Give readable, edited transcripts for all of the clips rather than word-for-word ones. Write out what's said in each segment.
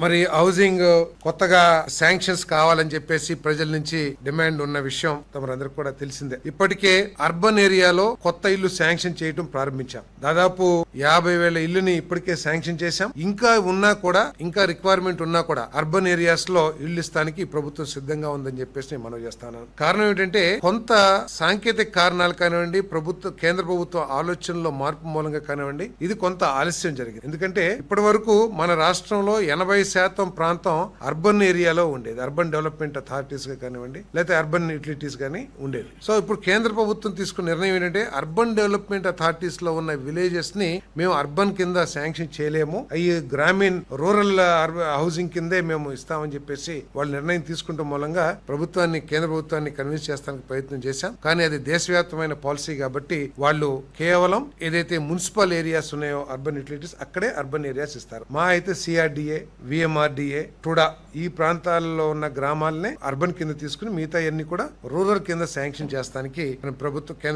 మరి హౌసింగ్ కొత్తగా శాంక్షన్స్ కావాలని చెప్పేసి ప్రజల నుంచి డిమాండ్ ఉన్న విషయం తమరందరికి కూడా తెలిసిందే. ఇప్పటికే అర్బన్ ఏరియాలో కొత్త ఇల్లు శాంక్షన్ చేయడం ప్రారంభించాం. దాదాపు 50,000 ఇల్లుని ఇప్పటికే శాంక్షన్ చేశాం. ఇంకా ఉన్నా కూడా, ఇంకా రిక్వైర్మెంట్ ఉన్నా కూడా అర్బన్ ఏరియాస్ లో ఇల్లు ఇస్తానికి ప్రభుత్వం సిద్ధంగా ఉందని చెప్పేసి నేను మనవి చేస్తాను. కారణం ఏంటంటే కొంత సాంకేతిక కారణాలు కానివ్వండి, కేంద్ర ప్రభుత్వ ఆలోచనలో మార్పు మూలంగా కానివ్వండి, ఇది కొంత ఆలస్యం జరిగింది. ఎందుకంటే ఇప్పటి వరకు మన రాష్ట్రంలో 80% ప్రాంతం అర్బన్ ఏరియాలో ఉండేది. అర్బన్ డెవలప్మెంట్ అథారిటీస్ గా కానివ్వండి, లేకపోతే అర్బన్ యూటిలిటీస్ గానీ ఉండేది. సో ఇప్పుడు కేంద్ర ప్రభుత్వం తీసుకున్న నిర్ణయం ఏంటంటే అర్బన్ డెవలప్మెంట్ అథారిటీస్ లో ఉన్న విలేజెస్ ని మేము అర్బన్ కింద శాంక్షన్ చేయలేము, అవి గ్రామీణ రూరల్ హౌసింగ్ కిందే మేము ఇస్తామని చెప్పేసి వాళ్ళు నిర్ణయం తీసుకుంటాం మూలంగా కేంద్ర ప్రభుత్వాన్ని కన్విన్స్ చేస్తానికి ప్రయత్నం చేశాం. కానీ అది దేశవ్యాప్తమైన పాలసీ కాబట్టి వాళ్ళు కేవలం ఏదైతే మున్సిపల్ ఏరియాస్ ఉన్నాయో అర్బన్ యూటిలిటీస్ అక్కడే అర్బన్ ఏరియాస్ ఇస్తారు. మా అయితే సిఆర్డిఏ, విఎంఆర్డిఏ, టుడా ఈ ప్రాంతాల్లో ఉన్న గ్రామాలనే అర్బన్ కింద తీసుకుని మిగతా అన్ని కూడా రూరల్ కింద శాంక్షన్ చేస్తానికి కేంద్ర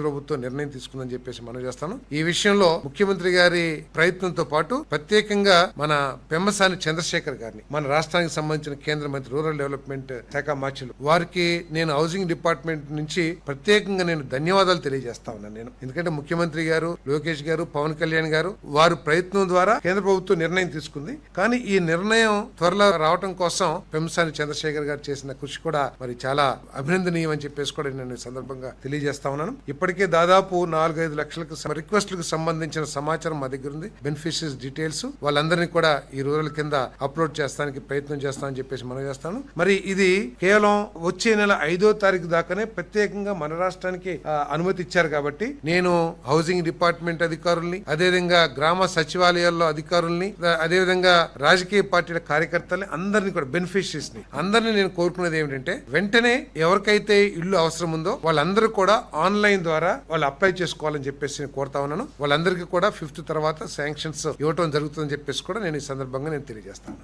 ప్రభుత్వం నిర్ణయం తీసుకుందని చెప్పేసి మనం చేస్తాను. ఈ విషయంలో ముఖ్యమంత్రి గారి ప్రయత్నంతో పాటు ప్రత్యేకంగా మన పెమ్మసాని చంద్రశేఖర్ గారిని, మన రాష్ట్రానికి సంబంధించిన కేంద్ర మంత్రి రూరల్ డెవలప్మెంట్ శాఖ మార్చులు, వారికి నేను హౌసింగ్ డిపార్ట్మెంట్ నుంచి ప్రత్యేకంగా నేను ధన్యవాదాలు తెలియజేస్తా ఉన్నాను. నేను ఎందుకంటే ముఖ్యమంత్రి గారు, లోకేష్ గారు, పవన్ కళ్యాణ్ గారు వారు ప్రయత్నం ద్వారా కేంద్ర ప్రభుత్వం నిర్ణయం తీసుకుంది. కానీ ఈ నిర్ణయం త్వరలో రావడం కోసం పెమ్మసాని చంద్రశేఖర్ గారు చేసిన కృషి కూడా మరి చాలా అభినందనీయం అని చెప్పేసి కూడా నేను ఈ సందర్భంగా తెలియజేస్తా ఉన్నాను. ఇప్పటికే దాదాపు 4-5 లక్షలకు రిక్వెస్ట్లకు సంబంధించిన సమాచారం మా దగ్గర ఉంది. బెనిఫిషరీస్ డీటెయిల్స్ వాళ్ళందరినీ కూడా ఈ రూరల్ కింద అప్లోడ్ చేస్తానికి ప్రయత్నం చేస్తామని చెప్పేసి మనం చేస్తాను. మరి ఇది కేవలం వచ్చే నెల 5వ తారీఖు దాకానే ప్రత్యేకంగా మన రాష్ట్రానికి అనుమతి ఇచ్చారు కాబట్టి నేను హౌసింగ్ డిపార్ట్మెంట్ అధికారుల్ని, అదేవిధంగా గ్రామ సచివాలయాల్లో అధికారుల్ని, అదేవిధంగా రాజకీయ పార్టీల కార్యకర్తల్ని అందరినీ కూడా బెనిఫిషరీస్ ని అందరినీ నేను కోరుకునేది ఏమిటంటే వెంటనే ఎవరికైతే ఇల్లు అవసరం ఉందో వాళ్ళందరూ కూడా ఆన్లైన్ ద్వారా వాళ్ళు అప్లై చేసుకోవాలని చెప్పేసి నేను కోరుతా ఉన్నాను. వాళ్ళందరికీ కూడా 5th తర్వాత శాంక్షన్స్ ఇవ్వటం జరుగుతుందని చెప్పేసి కూడా నేను ఈ సందర్భంగా నేను తెలియజేస్తాను.